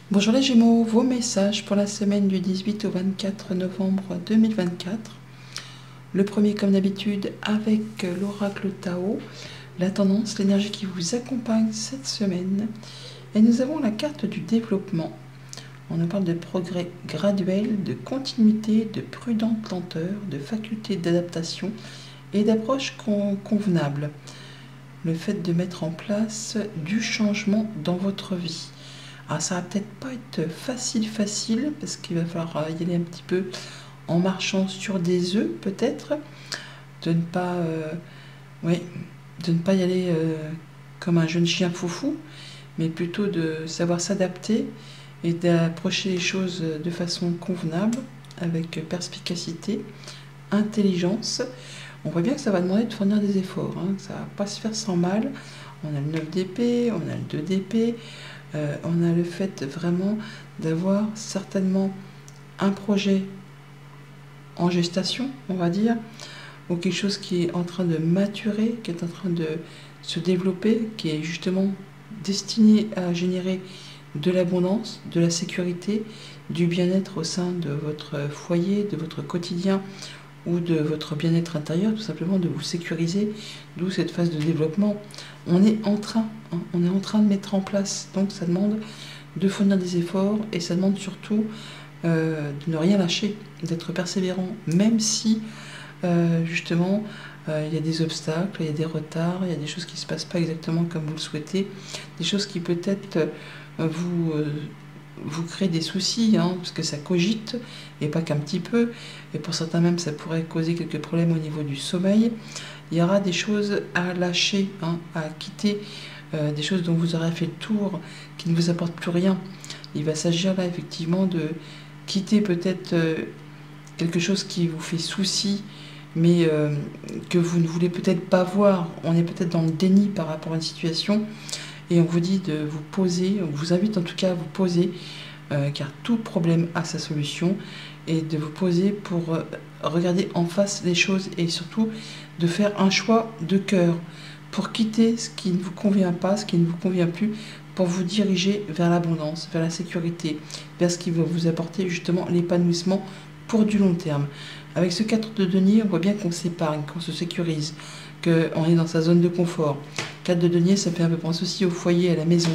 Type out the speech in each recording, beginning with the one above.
Bonjour les Gémeaux, vos messages pour la semaine du 18 au 24 novembre 2024. Le premier comme d'habitude avec l'oracle Tao, la tendance, l'énergie qui vous accompagne cette semaine. Et nous avons la carte du développement. On nous parle de progrès graduel, de continuité, de prudente lenteur, de faculté d'adaptation et d'approche convenable. Le fait de mettre en place du changement dans votre vie. Alors ça va peut-être pas être facile, parce qu'il va falloir y aller un petit peu en marchant sur des œufs peut-être, de ne pas, de ne pas y aller comme un jeune chien foufou, mais plutôt de savoir s'adapter et d'approcher les choses de façon convenable, avec perspicacité, intelligence. On voit bien que ça va demander de fournir des efforts, hein, ça va pas se faire sans mal. On a le 9 d'épée, on a le 2 d'épée. On a le fait vraiment d'avoir certainement un projet en gestation, on va dire, ou quelque chose qui est en train de maturer, qui est en train de se développer, qui est justement destiné à générer de l'abondance, de la sécurité, du bien-être au sein de votre foyer, de votre quotidien ou de votre bien-être intérieur, tout simplement de vous sécuriser, d'où cette phase de développement. On est en train de mettre en place, donc ça demande de fournir des efforts et ça demande surtout de ne rien lâcher, d'être persévérant, même si justement il y a des obstacles, il y a des retards, il y a des choses qui ne se passent pas exactement comme vous le souhaitez, des choses qui peut-être vous créent des soucis, hein, parce que ça cogite, et pas qu'un petit peu, et pour certains même ça pourrait causer quelques problèmes au niveau du sommeil. Il y aura des choses à lâcher, hein, à quitter, des choses dont vous aurez fait le tour, qui ne vous apportent plus rien. Il va s'agir là effectivement de quitter peut-être quelque chose qui vous fait souci, mais que vous ne voulez peut-être pas voir. On est peut-être dans le déni par rapport à une situation, et on vous dit de vous poser, on vous invite en tout cas à vous poser, car tout problème a sa solution, et de vous poser pour regarder en face les choses, et surtout de faire un choix de cœur pour quitter ce qui ne vous convient pas, ce qui ne vous convient plus, pour vous diriger vers l'abondance, vers la sécurité, vers ce qui va vous apporter justement l'épanouissement pour du long terme. Avec ce 4 de denier, on voit bien qu'on s'épargne, qu'on se sécurise, qu'on est dans sa zone de confort. 4 de denier, ça fait un peu penser aussi au foyer, à la maison.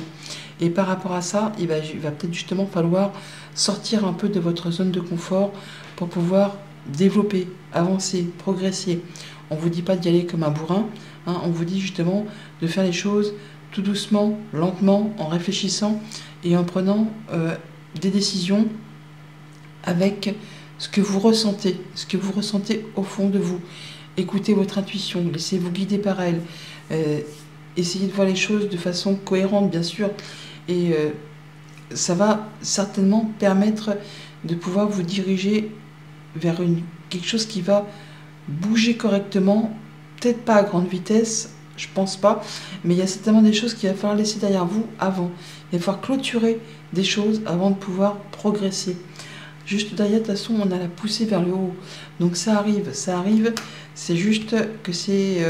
Et par rapport à ça, il va peut-être justement falloir sortir un peu de votre zone de confort pour pouvoir développer, avancer, progresser. On ne vous dit pas d'y aller comme un bourrin, hein, on vous dit justement de faire les choses tout doucement, lentement, en réfléchissant et en prenant des décisions avec ce que vous ressentez au fond de vous. Écoutez votre intuition, laissez-vous guider par elle. Essayez de voir les choses de façon cohérente, bien sûr, et ça va certainement permettre de pouvoir vous diriger vers quelque chose qui va bouger correctement, peut-être pas à grande vitesse, je pense pas, mais il y a certainement des choses qu'il va falloir laisser derrière vous avant. Il va falloir clôturer des choses avant de pouvoir progresser. Juste derrière, de toute façon, on a la poussée vers le haut. Donc ça arrive, c'est juste que c'est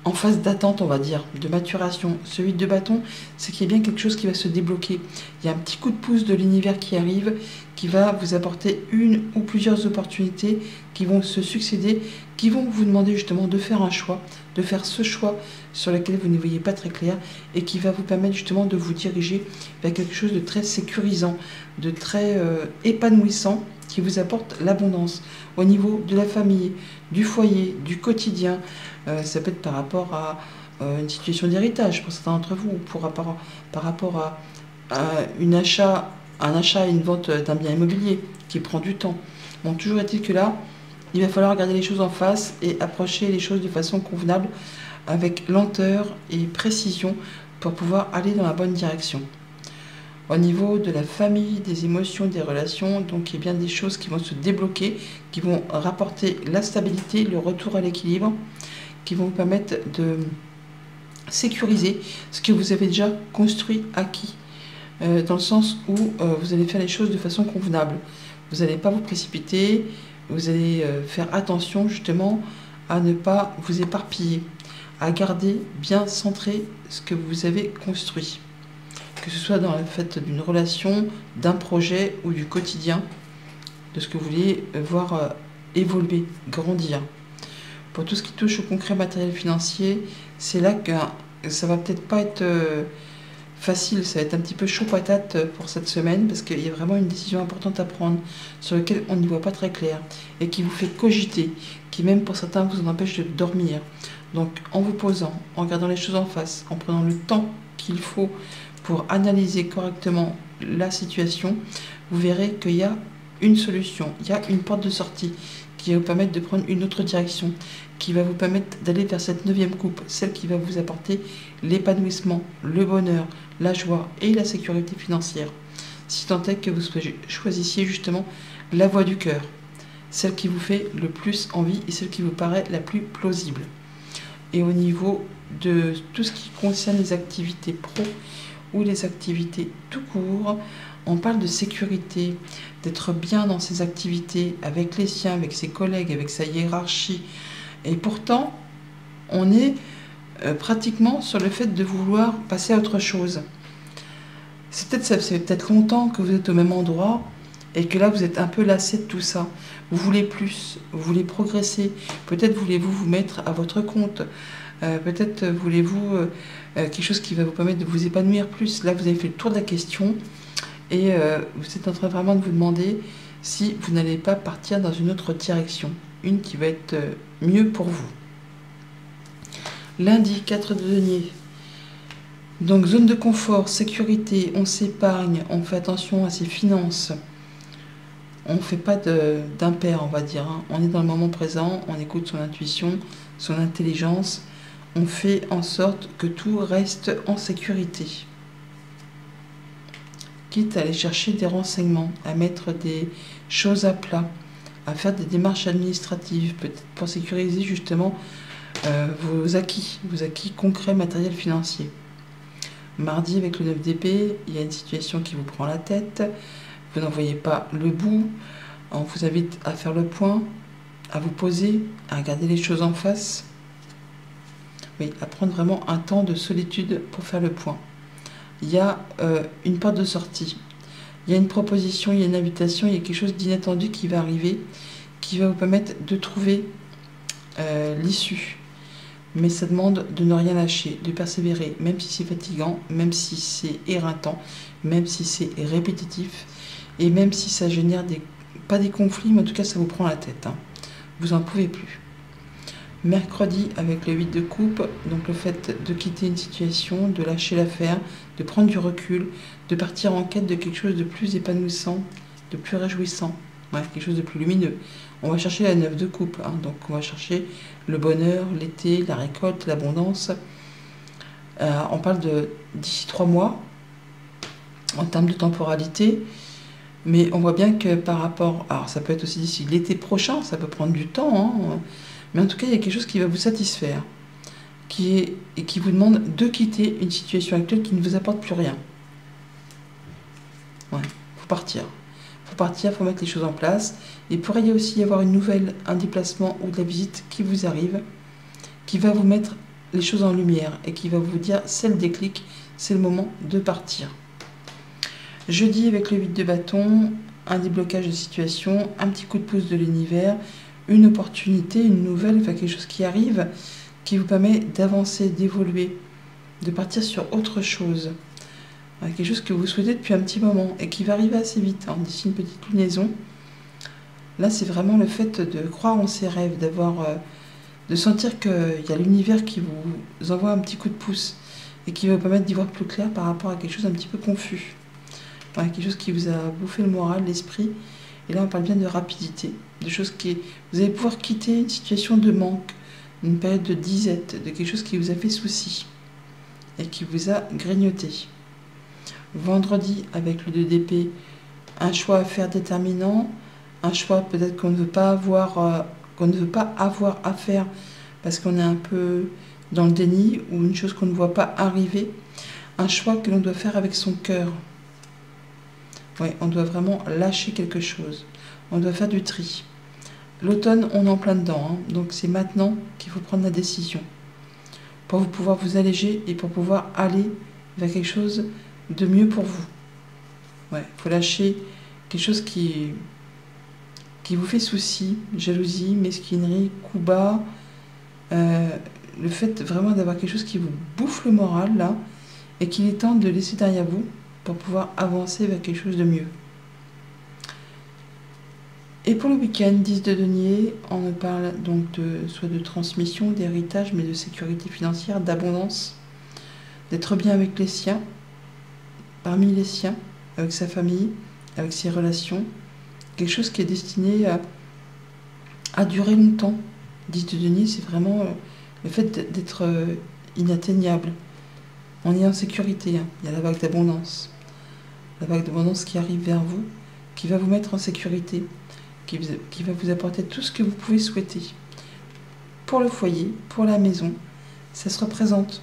en phase d'attente, on va dire, de maturation. Ce 8 de bâton, c'est qu'il y a bien quelque chose qui va se débloquer. Il y a un petit coup de pouce de l'univers qui arrive, qui va vous apporter une ou plusieurs opportunités qui vont se succéder, qui vont vous demander justement de faire un choix, de faire ce choix sur lequel vous ne voyez pas très clair, et qui va vous permettre justement de vous diriger vers quelque chose de très sécurisant, de très épanouissant, qui vous apporte l'abondance au niveau de la famille, du foyer, du quotidien. Ça peut être par rapport à une situation d'héritage pour certains d'entre vous, ou par rapport à un achat et une vente d'un bien immobilier qui prend du temps. Bon, toujours est-il que là, il va falloir regarder les choses en face et approcher les choses de façon convenable, avec lenteur et précision, pour pouvoir aller dans la bonne direction. Au niveau de la famille, des émotions, des relations, donc il y a bien des choses qui vont se débloquer, qui vont rapporter la stabilité, le retour à l'équilibre, qui vont vous permettre de sécuriser ce que vous avez déjà construit, acquis, dans le sens où vous allez faire les choses de façon convenable. Vous n'allez pas vous précipiter, vous allez faire attention justement à ne pas vous éparpiller, à garder bien centré ce que vous avez construit. que ce soit dans le fait d'une relation, d'un projet ou du quotidien, de ce que vous voulez voir évoluer, grandir. Pour tout ce qui touche au concret matériel financier, c'est là que ça va peut-être pas être facile, ça va être un petit peu chaud patate pour cette semaine, parce qu'il y a vraiment une décision importante à prendre, sur laquelle on n'y voit pas très clair, et qui vous fait cogiter, qui même pour certains vous en empêche de dormir. Donc en vous posant, en regardant les choses en face, en prenant le temps qu'il faut pour analyser correctement la situation, vous verrez qu'il y a une solution, il y a une porte de sortie qui va vous permettre de prendre une autre direction, qui va vous permettre d'aller vers cette 9e coupe, celle qui va vous apporter l'épanouissement, le bonheur, la joie et la sécurité financière. Si tant est que vous choisissiez justement la voie du cœur, celle qui vous fait le plus envie et celle qui vous paraît la plus plausible. Et au niveau de tout ce qui concerne les activités pro ou les activités tout court, on parle de sécurité, d'être bien dans ses activités, avec les siens, avec ses collègues, avec sa hiérarchie. Et pourtant, on est pratiquement sur le fait de vouloir passer à autre chose. Ça fait peut-être longtemps que vous êtes au même endroit et que là, vous êtes un peu lassé de tout ça. Vous voulez plus, vous voulez progresser. Peut-être voulez-vous vous mettre à votre compte. Peut-être voulez-vous quelque chose qui va vous permettre de vous épanouir plus. Là, vous avez fait le tour de la question. Et vous êtes en train vraiment de vous demander si vous n'allez pas partir dans une autre direction, une qui va être mieux pour vous. Lundi, 4 de denier. Donc zone de confort, sécurité, on s'épargne, on fait attention à ses finances. On ne fait pas d'impair, on va dire. Hein. On est dans le moment présent, on écoute son intuition, son intelligence. On fait en sorte que tout reste en sécurité. Quitte à aller chercher des renseignements, à mettre des choses à plat, à faire des démarches administratives, peut-être pour sécuriser justement vos acquis concrets, matériels, financiers. Mardi, avec le 9 d'épée, il y a une situation qui vous prend la tête, vous n'en voyez pas le bout, on vous invite à faire le point, à vous poser, à regarder les choses en face, oui, à prendre vraiment un temps de solitude pour faire le point. Il y a une porte de sortie, il y a une proposition, il y a une invitation, il y a quelque chose d'inattendu qui va arriver, qui va vous permettre de trouver l'issue. Mais ça demande de ne rien lâcher, de persévérer, même si c'est fatigant, même si c'est éreintant, même si c'est répétitif, et même si ça génère pas des conflits, mais en tout cas ça vous prend la tête. Hein. Vous n'en pouvez plus. Mercredi, avec le 8 de coupe, donc le fait de quitter une situation, de lâcher l'affaire, de prendre du recul, de partir en quête de quelque chose de plus épanouissant, de plus réjouissant, ouais, quelque chose de plus lumineux. On va chercher la 9 de coupe, hein, donc on va chercher le bonheur, l'été, la récolte, l'abondance. On parle de d'ici 3 mois, en termes de temporalité, mais on voit bien que par rapport... Alors ça peut être aussi d'ici l'été prochain, ça peut prendre du temps, hein, mais en tout cas, il y a quelque chose qui va vous satisfaire, et qui vous demande de quitter une situation actuelle qui ne vous apporte plus rien. Ouais, faut partir. Faut partir, faut mettre les choses en place. Il pourrait y aussi y avoir une nouvelle, un déplacement ou de la visite qui vous arrive, qui va vous mettre les choses en lumière et qui va vous dire c'est le déclic, c'est le moment de partir. Jeudi, avec le 8 de bâton, un déblocage de situation, un petit coup de pouce de l'univers, une opportunité, une nouvelle, enfin quelque chose qui arrive, qui vous permet d'avancer, d'évoluer, de partir sur autre chose. Quelque chose que vous souhaitez depuis un petit moment et qui va arriver assez vite, hein, d'ici une petite lunaison. Là, c'est vraiment le fait de croire en ses rêves, de sentir qu'il y a l'univers qui vous envoie un petit coup de pouce et qui va vous permettre d'y voir plus clair par rapport à quelque chose un petit peu confus. Ouais, quelque chose qui vous a bouffé le moral, l'esprit. Et là, on parle bien de rapidité, de choses qui... Vous allez pouvoir quitter une situation de manque, une période de disette, de quelque chose qui vous a fait souci et qui vous a grignoté. Vendredi, avec le 2 d'épée, un choix à faire déterminant, un choix peut-être qu'on ne veut pas avoir, à faire parce qu'on est un peu dans le déni ou une chose qu'on ne voit pas arriver, un choix que l'on doit faire avec son cœur. Oui, on doit vraiment lâcher quelque chose. On doit faire du tri. L'automne, on est en plein dedans, hein, donc c'est maintenant qu'il faut prendre la décision pour pouvoir vous alléger et pour pouvoir aller vers quelque chose de mieux pour vous. Ouais, faut lâcher quelque chose qui vous fait souci, jalousie, mesquinerie, coup bas. Le fait vraiment d'avoir quelque chose qui vous bouffe le moral, là, et qu'il est temps de laisser derrière vous pour pouvoir avancer vers quelque chose de mieux. Et pour le week-end, 10 de denier, on me parle donc soit de transmission, d'héritage, mais de sécurité financière, d'abondance, d'être bien avec les siens, parmi les siens, avec sa famille, avec ses relations, quelque chose qui est destiné à durer longtemps. 10 de denier, c'est vraiment le fait d'être inatteignable. On est en sécurité, hein. Il y a la vague d'abondance. La vague d'abondance qui arrive vers vous, qui va vous mettre en sécurité, qui va vous apporter tout ce que vous pouvez souhaiter. Pour le foyer, pour la maison, ça se représente.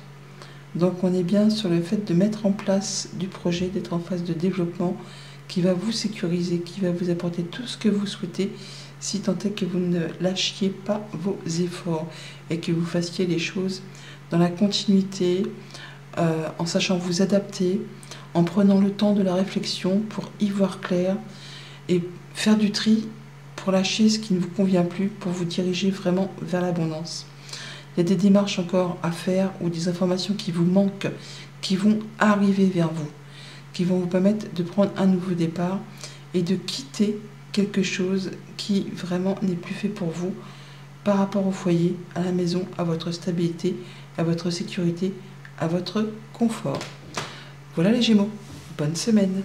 Donc on est bien sur le fait de mettre en place du projet, d'être en phase de développement qui va vous sécuriser, qui va vous apporter tout ce que vous souhaitez, si tant est que vous ne lâchiez pas vos efforts et que vous fassiez les choses dans la continuité, en sachant vous adapter, en prenant le temps de la réflexion pour y voir clair et faire du tri pour lâcher ce qui ne vous convient plus, pour vous diriger vraiment vers l'abondance. Il y a des démarches encore à faire ou des informations qui vous manquent, qui vont arriver vers vous, qui vont vous permettre de prendre un nouveau départ et de quitter quelque chose qui vraiment n'est plus fait pour vous par rapport au foyer, à la maison, à votre stabilité, à votre sécurité, à votre confort. Voilà les Gémeaux, bonne semaine.